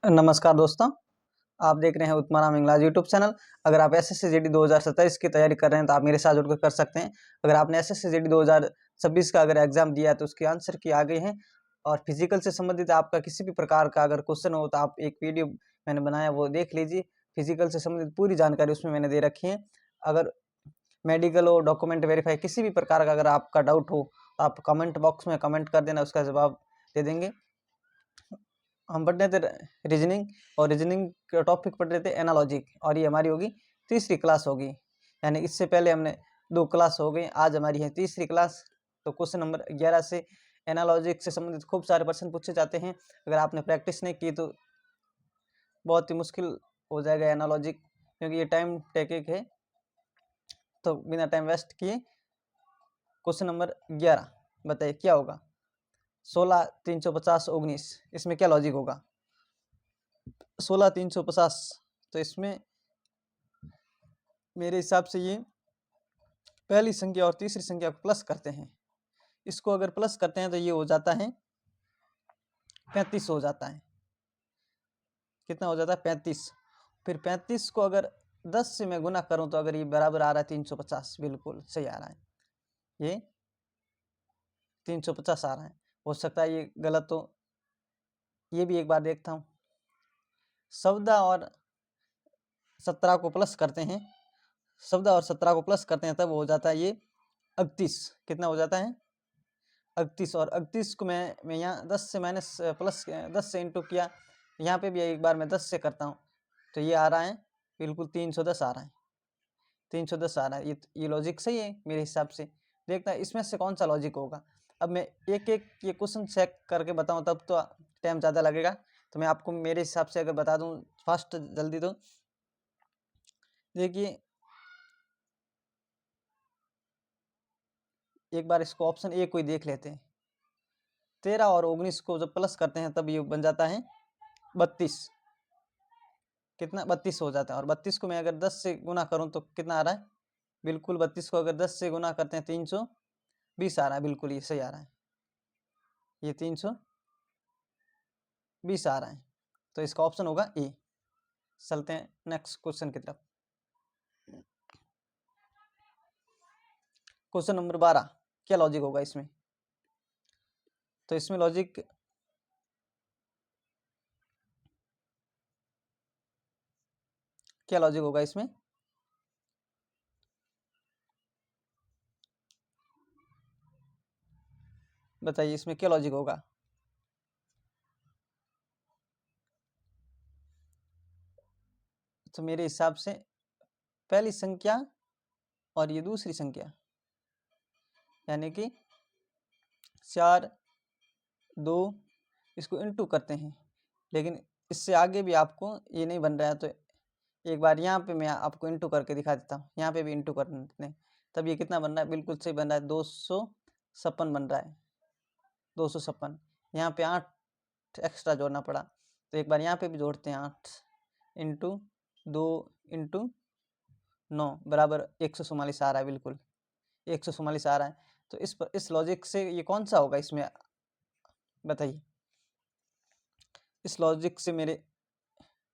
नमस्कार दोस्तों, आप देख रहे हैं उत्तमाराम इंग्लिश यूट्यूब चैनल। अगर आप एसएससी जीडी 2027 की तैयारी कर रहे हैं तो आप मेरे साथ जुड़कर कर सकते हैं। अगर आपने एसएससी जीडी 2026 का अगर एग्जाम दिया है तो उसके आंसर की आ गई हैं। और फिजिकल से संबंधित आपका किसी भी प्रकार का अगर क्वेश्चन हो तो आप एक वीडियो मैंने बनाया वो देख लीजिए। फिजिकल से संबंधित पूरी जानकारी उसमें मैंने दे रखी है। अगर मेडिकल हो, डॉक्यूमेंट वेरीफाई, किसी भी प्रकार का अगर आपका डाउट हो तो आप कमेंट बॉक्स में कमेंट कर देना, उसका जवाब दे देंगे। हम पढ़ रहे थे रीजनिंग, और रीजनिंग का टॉपिक पढ़ रहे थे एनालॉजी, और ये हमारी होगी तीसरी क्लास होगी। यानी इससे पहले हमने 2 क्लास हो गई, आज हमारी है तीसरी क्लास। तो क्वेश्चन नंबर 11 से एनालॉजी से संबंधित खूब सारे प्रश्न पूछे जाते हैं। अगर आपने प्रैक्टिस नहीं की तो बहुत ही मुश्किल हो जाएगा एनालॉजी, क्योंकि ये टाइम टेकिंग है। तो बिना टाइम वेस्ट किए क्वेश्चन नंबर 11 बताइए क्या होगा। 16 350 19, इसमें क्या लॉजिक होगा। 16 350, तो इसमें मेरे हिसाब से ये पहली संख्या और तीसरी संख्या को प्लस करते हैं। इसको अगर प्लस करते हैं तो ये हो जाता है 35 हो जाता है। कितना हो जाता है 35। फिर 35 को अगर 10 से मैं गुना करूं तो अगर ये बराबर आ रहा है 350, बिल्कुल सही आ रहा है। ये 350 आ रहा है। हो सकता है ये गलत हो, ये भी एक बार देखता हूँ। 14 और 17 को प्लस करते हैं, 14 और 17 को प्लस करते हैं तब हो जाता है ये 38। कितना हो जाता है 38। और 38 को मैं यहाँ 10 से माइनस प्लस 10 से इंटू किया, यहाँ पे भी एक बार मैं 10 से करता हूँ तो ये आ रहा है बिल्कुल 310 आ रहा है। 310 आ रहा है। ये लॉजिक सही है मेरे हिसाब से। देखता है इसमें से कौन सा लॉजिक होगा। अब मैं एक एक ये क्वेश्चन चेक करके बताऊँ तब तो टाइम ज़्यादा लगेगा। तो मैं आपको मेरे हिसाब से अगर बता दूँ फास्ट जल्दी, तो देखिए एक बार इसको ऑप्शन ए को ही देख लेते हैं। 13 और 19 को जब प्लस करते हैं तब ये बन जाता है 32। कितना 32 हो जाता है। और 32 को मैं अगर 10 से गुना करूं तो कितना आ रहा है, बिल्कुल 32 को अगर 10 से गुना करते हैं 320 आ रहा है। बिल्कुल ये सही आ रहा है, ये 320 आ रहा है। तो इसका ऑप्शन होगा ए। चलते हैं नेक्स्ट क्वेश्चन की तरफ। क्वेश्चन नंबर 12, क्या लॉजिक होगा इसमें। तो इसमें लॉजिक क्या लॉजिक होगा इसमें, बताइए इसमें क्या लॉजिक होगा। तो मेरे हिसाब से पहली संख्या और ये दूसरी संख्या, यानी कि 4 2, इसको इंटू करते हैं। लेकिन इससे आगे भी आपको ये नहीं बन रहा है तो एक बार यहाँ पे मैं आपको इंटू करके दिखा देता हूँ। यहाँ पे भी इंटू कर देते हैं तब ये कितना बन रहा है, बिल्कुल सही बन रहा है 256 बन रहा है। 256। यहाँ पे 8 एक्स्ट्रा जोड़ना पड़ा तो एक बार यहाँ पे भी जोड़ते हैं। 8 इंटू 2 इंटू 9 बराबर 144 आ रहा है। बिल्कुल 144 आ रहा है। तो इस लॉजिक से ये कौन सा होगा इसमें, बताइए इस लॉजिक से मेरे,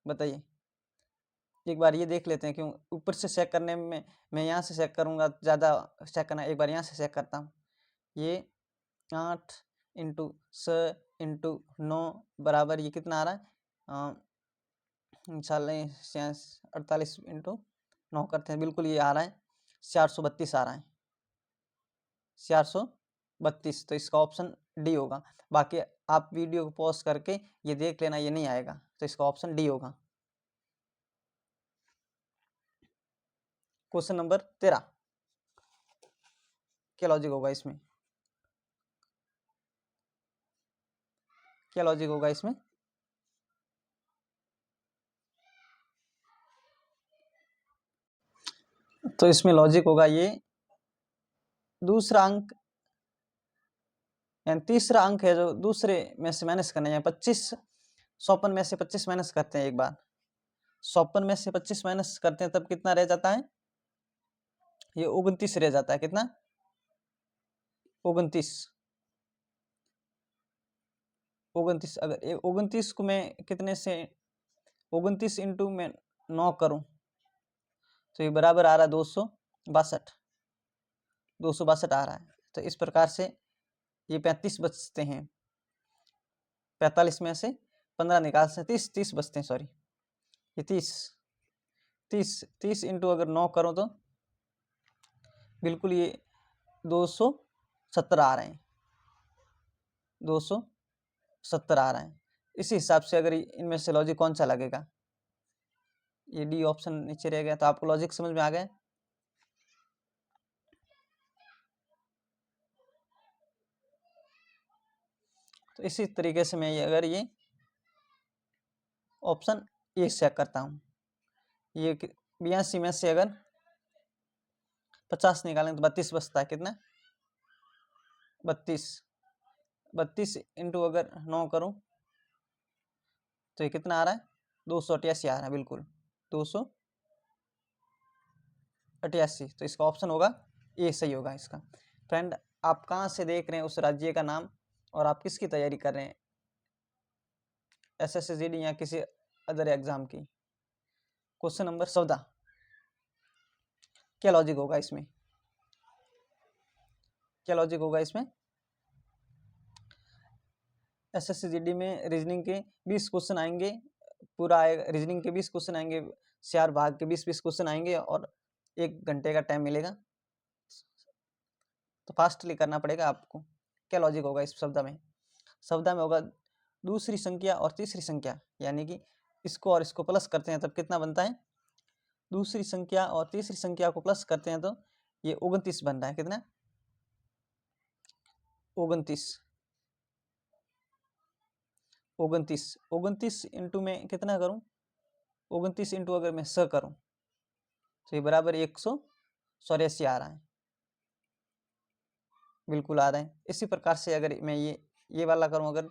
बताइए एक बार ये देख लेते हैं। क्यों ऊपर से चेक करने में मैं यहाँ से चेक करूँगा ज़्यादा चेक करना। एक बार यहाँ से चेक करता हूँ। ये 8 इंटू 6 इंटू 9 बराबर ये कितना आ रहा है, इंशाल्लाह 48 इंटू 9 करते हैं, बिल्कुल ये आ रहा है 432 आ रहा है 432। तो इसका ऑप्शन डी होगा। बाकी आप वीडियो को पॉज करके ये देख लेना, ये नहीं आएगा तो इसका ऑप्शन डी होगा। क्वेश्चन नंबर 13, क्या लॉजिक होगा इसमें, क्या लॉजिक होगा इसमें। तो इसमें लॉजिक होगा ये दूसरा अंक, यानी तीसरा अंक है जो दूसरे में से माइनस करना है। 25 54 में से 25 माइनस करते हैं। एक बार 54 में से 25 माइनस करते हैं तब कितना रह जाता है, ये 29 रह जाता है। कितना 29। 29, अगर 29 को मैं कितने से 29 इंटू में 9 करूं तो ये बराबर आ रहा है 262 आ रहा है। तो इस प्रकार से ये 35 बचते हैं, 45 में से 15 निकाल से 30 बचते हैं, सॉरी ये 30 इंटू अगर 9 करो तो बिल्कुल ये 270 आ रहे हैं, 270 आ रहे हैं। इसी हिसाब से अगर इनमें से लॉजिक कौन सा लगेगा, ये डी ऑप्शन नीचे रह गया। तो आपको लॉजिक समझ में आ गया। तो इसी तरीके से मैं अगर ये ऑप्शन ए चेक करता हूँ, ये 82 में से अगर 50 निकालें तो 32 बचता है, कितना 32 इंटू अगर 9 करूं तो ये कितना आ रहा है 288 आ रहा है, बिल्कुल 288। तो इसका ऑप्शन होगा ए सही होगा इसका। फ्रेंड, आप कहाँ से देख रहे हैं उस राज्य का नाम और आप किसकी तैयारी कर रहे हैं, SSC या किसी अदर एग्जाम की। क्वेश्चन नंबर 14, क्या लॉजिक होगा इसमें, क्या लॉजिक होगा इसमें। SSC में रीजनिंग के 20 क्वेश्चन आएंगे, पूरा आएगा रीजनिंग के 20 क्वेश्चन आएंगे, 4 भाग के 20-20 क्वेश्चन आएंगे और 1 घंटे का टाइम मिलेगा। तो फास्टली करना पड़ेगा आपको। क्या लॉजिक होगा इस शब्द में, शब्द में होगा दूसरी संख्या और तीसरी संख्या, यानी कि इसको और इसको प्लस करते हैं तब कितना बनता है, दूसरी संख्या और तीसरी संख्या को प्लस करते हैं तो ये 29 बन रहा है, कितना 29 इंटू में कितना करूं, 29 इंटू अगर मैं 100 करूं तो ये बराबर 184 आ रहा है, बिल्कुल आ रहा है। इसी प्रकार से अगर मैं ये वाला करूं, अगर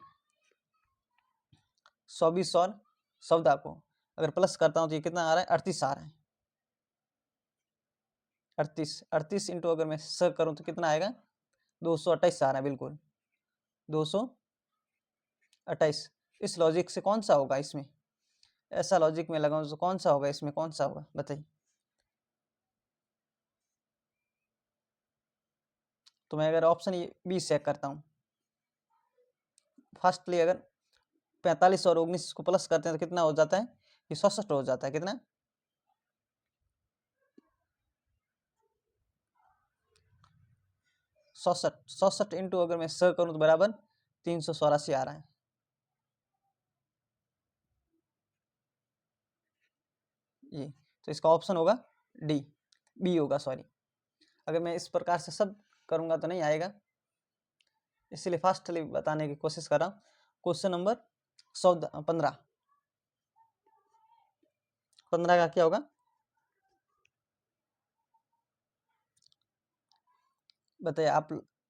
120 और 14 को अगर प्लस करता हूं तो ये कितना आ रहा है 38 आ रहा है, 38 इंटू अगर मैं 100 करूं तो कितना आएगा 228 आ रहा है, बिल्कुल 228। इस लॉजिक से कौन सा होगा इसमें, ऐसा लॉजिक में लगाऊं तो कौन सा होगा इसमें, कौन सा होगा बताइए। तो मैं अगर ऑप्शन ये बी चेक करता हूँ, फर्स्टली अगर 45 और 19 को प्लस करते हैं तो कितना हो जाता है, ये 67 हो जाता है, कितना 67 इंटू अगर मैं 100 करूं तो बराबर 384 आ रहा है। ये तो इसका ऑप्शन होगा डी, बी होगा, सॉरी। अगर मैं इस प्रकार से सब करूंगा तो नहीं आएगा, इसलिए फास्टली बताने की कोशिश कर रहा हूँ। क्वेश्चन नंबर 15 का क्या होगा बताइए आप।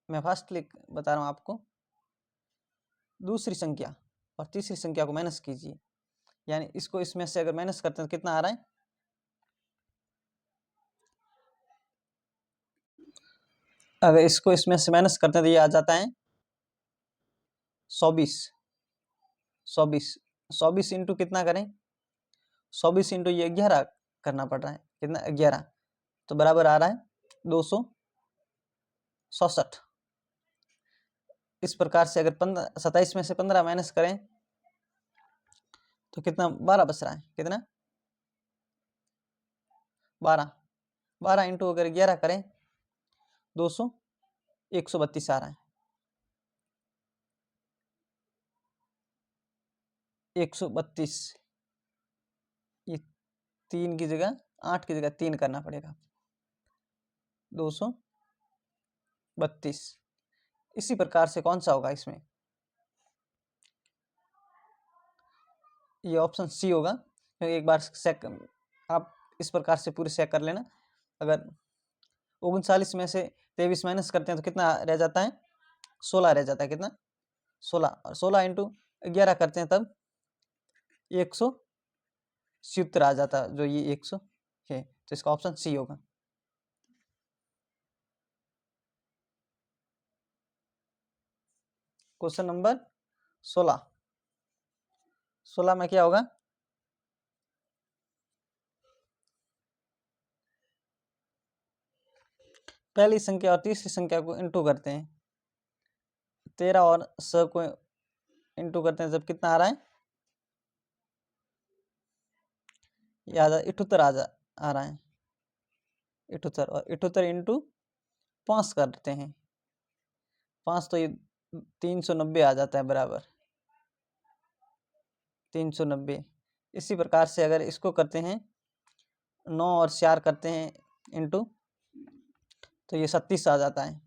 मैं फास्टली बता रहा हूँ आपको, दूसरी संख्या और तीसरी संख्या को माइनस कीजिए, यानी इसको इसमें से अगर माइनस करते हैं तो कितना आ रहा है, अगर इसको इसमें से माइनस करते हैं तो ये आ जाता है 24 इंटू कितना करें, 24 इंटू ये 11 करना पड़ रहा है, कितना 11, तो बराबर आ रहा है 267। इस प्रकार से अगर 27 में से 15 माइनस करें तो कितना 12 बच रहा है, कितना 12 इंटू अगर 11 करें 132 आ रहा है, 132। ये 3 की जगह 8 की जगह 3 करना पड़ेगा, 232। इसी प्रकार से कौन सा होगा इसमें, ये ऑप्शन सी होगा, क्योंकि एक बार चेक आप इस प्रकार से पूरे चेक कर लेना। अगर 39 में से 23 माइनस करते हैं तो कितना रह जाता है, 16 रह जाता है, कितना 16, और 16 इंटू 11 करते हैं तब 170 आ जाता है, जो ये 100 है। तो इसका ऑप्शन सी होगा। Question number 16। 16 में क्या होगा? पहली संख्या और तीसरी संख्या को इंटू करते हैं, 13 और 100 को इंटू करते हैं, जब कितना आ रहा है? याद 78 आ रहा है, 78। और 78 इंटू 5 करते हैं, 5 तो ये 390 आ जाता है, बराबर 390। इसी प्रकार से अगर इसको करते हैं 9 और 4 करते हैं इंटू, तो ये 36 आ जाता है।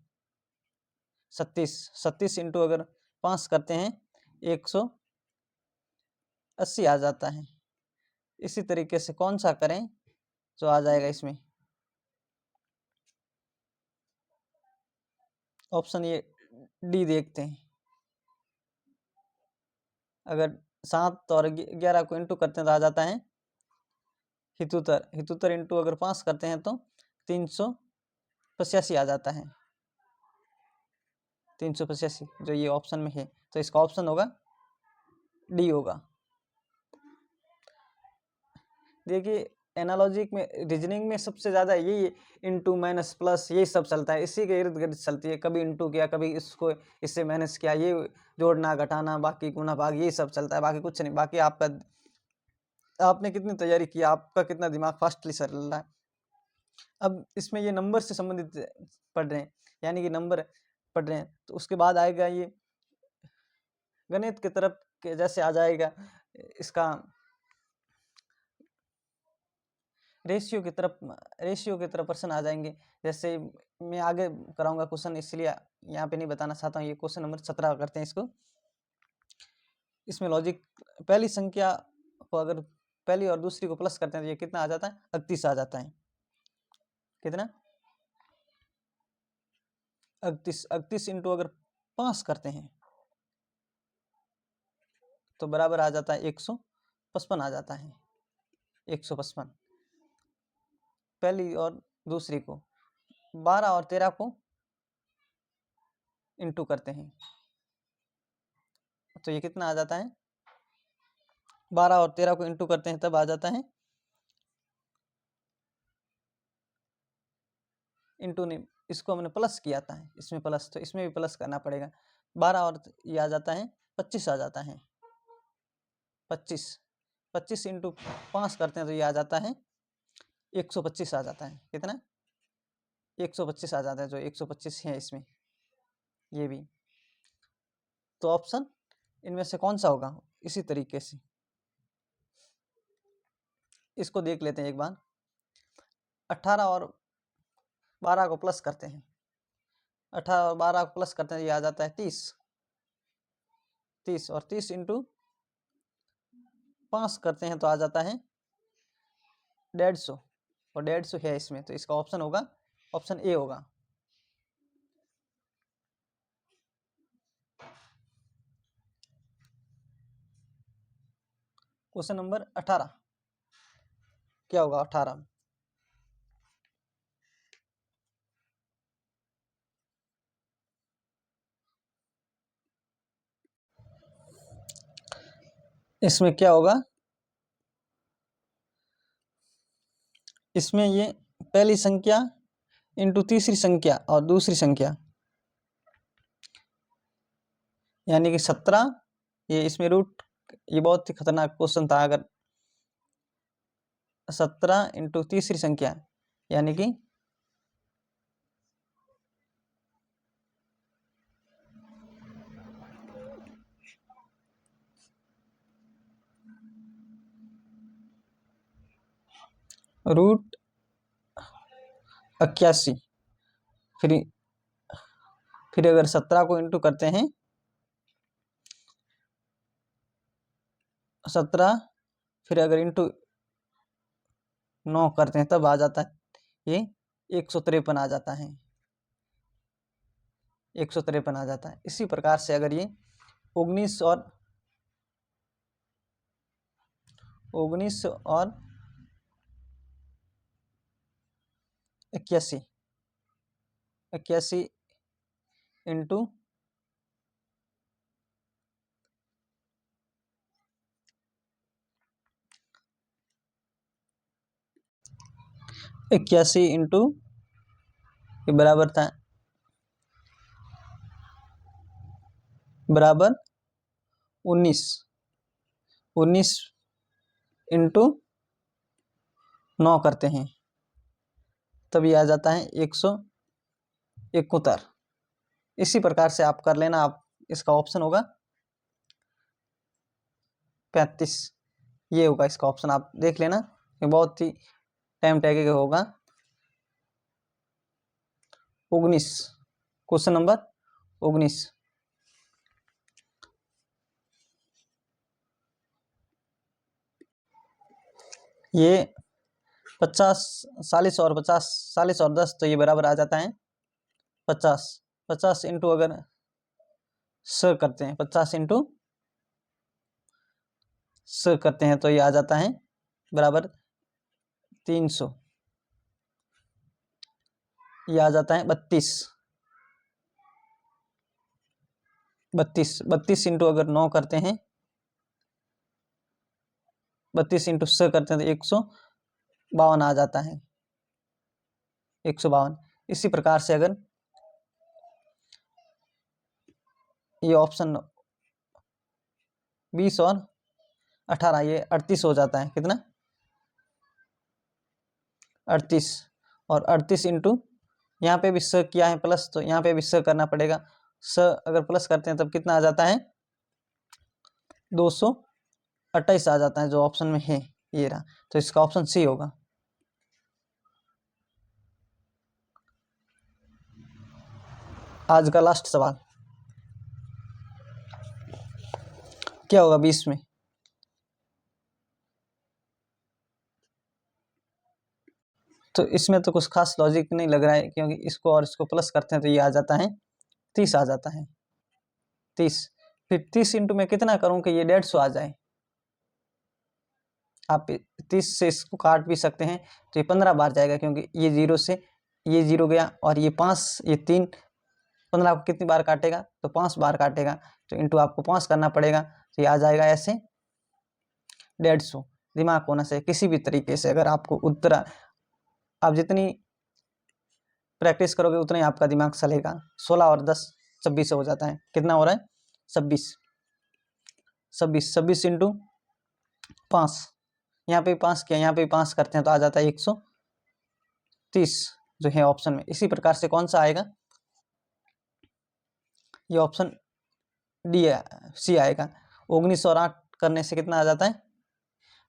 37 इंटू अगर 5 करते हैं 180 आ जाता है। इसी तरीके से कौन सा करें जो आ जाएगा इसमें? ऑप्शन ये डी देखते हैं। अगर 7 और 11 को इंटू करते हैं तो आ जाता है 77। 77 इंटू अगर 5 करते हैं तो 385 आ जाता है, 385 जो ये ऑप्शन में है। तो इसका ऑप्शन होगा डी होगा। देखिए एनालॉजिक में, रीजनिंग में सबसे ज़्यादा यही इंटू माइनस प्लस यही सब चलता है, इसी के इर्द गिर्द चलती है। कभी इंटू किया, कभी इसको इससे माइनस किया, ये जोड़ना घटाना, बाकी गुना भाग, यही सब चलता है, बाकी कुछ नहीं। बाकी आपने कितनी तैयारी की, आपका कितना दिमाग फास्टली चल रहा है। अब इसमें ये नंबर से संबंधित पढ़ रहे हैं, यानी कि नंबर पढ़ रहे हैं, तो उसके बाद आएगा ये गणित की तरफ के जैसे आ जाएगा, इसका रेशियो की तरफ प्रश्न आ जाएंगे। जैसे मैं आगे कराऊंगा क्वेश्चन, इसलिए यहाँ पे नहीं बताना चाहता हूँ। ये क्वेश्चन नंबर 17 करते हैं इसको। इसमें लॉजिक, पहली संख्या को अगर पहली और दूसरी को प्लस करते हैं तो ये कितना आ जाता है? 38 आ जाता है। कितना? 38। 38 इंटू अगर 5 करते हैं तो बराबर आ जाता है 155 आ जाता है, 155। पहली और दूसरी को 12 और 13 को इंटू करते हैं तो ये कितना आ जाता है? 12 और 13 को इंटू करते हैं तब आ जाता है, इंटू नहीं, इसको हमने प्लस किया था, इसमें प्लस, तो इसमें भी प्लस करना पड़ेगा। 12 और ये आ जाता है 25 आ जाता है, 25 इंटू 5 करते हैं तो ये आ जाता है 125 आ जाता है। कितना? 125 आ जाता है, जो 125 है इसमें, ये भी। तो ऑप्शन इनमें से कौन सा होगा? इसी तरीके से इसको देख लेते हैं एक बार। 18 और 12 को प्लस करते हैं, 18 और 12 को प्लस करते हैं, ये आ जाता है 30। 30 और 30 इंटू 5 करते हैं तो आ जाता है 150, और 150 है इसमें, तो इसका ऑप्शन होगा, ऑप्शन ए होगा। क्वेश्चन नंबर 18 क्या होगा? 18 इसमें क्या होगा? इसमें ये पहली संख्या इंटू तीसरी संख्या और दूसरी संख्या, यानी कि 17। ये इसमें रूट, ये बहुत ही खतरनाक क्वेश्चन था। अगर 17 इंटू तीसरी संख्या, यानी कि रूट 81। फिर अगर 17 को इंटू करते हैं, 17 फिर अगर इंटू 9 करते हैं तब आ जाता है ये 153 आ जाता है, 153 आ जाता है। इसी प्रकार से अगर ये 19 और 81, 81 इंटू 81 इंटू ये बराबर था बराबर 19 इंटू 9 करते हैं तब ये आ जाता है 171। इसी प्रकार से आप कर लेना। आप इसका ऑप्शन होगा 35, ये होगा इसका ऑप्शन। आप देख लेना, ये बहुत ही टाइम टेकिंग होगा। 19, क्वेश्चन नंबर 19। ये 50 40 और 50 40 और 10 तो ये बराबर आ जाता है 50। 50 इंटू अगर स करते हैं 50 इंटू स करते हैं तो ये आ जाता है बराबर 300। ये आ जाता है 32। 32 इंटू अगर 9 करते हैं 32 इंटू स करते हैं तो 152 आ जाता है 152। इसी प्रकार से अगर ये ऑप्शन 20 और 18 ये 38 हो जाता है। कितना? 38। और 38 इंटू यहाँ पे भी स किया है प्लस तो यहाँ पे भी स करना पड़ेगा। स अगर प्लस करते हैं तब कितना आ जाता है 228 आ जाता है, जो ऑप्शन में है ये रहा। तो इसका ऑप्शन सी होगा। आज का लास्ट सवाल क्या होगा 20 में? तो इसमें तो कुछ खास लॉजिक नहीं लग रहा है, क्योंकि इसको और इसको प्लस करते हैं तो ये आ जाता है 30 आ जाता है 30। फिर 30 इंटू में कितना करूं कि ये 150 आ जाए। आप 30 से इसको काट भी सकते हैं तो ये 15 बार जाएगा, क्योंकि ये 0 से ये 0 गया और ये 5 ये 3 15 को कितनी बार काटेगा तो 5 बार काटेगा। तो इंटू आपको 5 करना पड़ेगा तो ये आ जाएगा ऐसे 150। दिमाग होना से किसी भी तरीके से अगर आपको उत्तर, आप जितनी प्रैक्टिस करोगे उतना ही आपका दिमाग चलेगा। 16 और 10 26 हो जाता है। कितना हो रहा है 26। 26 इंटू 5, यहाँ पे 5 किया, यहाँ पे 5 करते हैं तो आ जाता है 130 जो है ऑप्शन में। इसी प्रकार से कौन सा आएगा? ये ऑप्शन डी सी आएगा। 19 और 8 करने से कितना आ जाता है?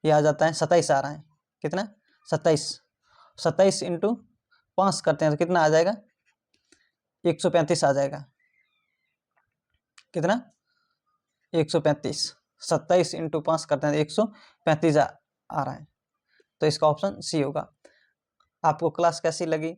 ये आ जाता है 27 आ रहा है। कितना? 27। 27 इंटू 5 करते हैं तो कितना आ जाएगा? 135 आ जाएगा। कितना? 135। 27 इंटू 5 करते हैं तो 135 आ रहा है। तो इसका ऑप्शन सी होगा। आपको क्लास कैसी लगी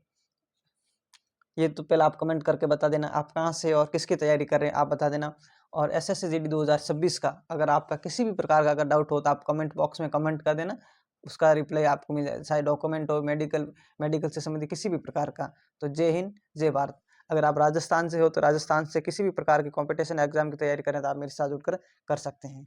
ये तो पहले आप कमेंट करके बता देना। आप कहाँ से और किसकी तैयारी कर रहे हैं आप बता देना। और SSC GD 2026 का अगर आपका किसी भी प्रकार का अगर डाउट हो तो आप कमेंट बॉक्स में कमेंट कर देना, उसका रिप्लाई आपको मिल जाए, चाहे डॉक्यूमेंट हो, मेडिकल से संबंधित किसी भी प्रकार का। तो जय हिंद जय भारत। अगर आप राजस्थान से हो तो राजस्थान से किसी भी प्रकार की कॉम्पिटिशन एग्जाम की तैयारी करें तो आप मेरे साथ जुड़कर कर सकते हैं।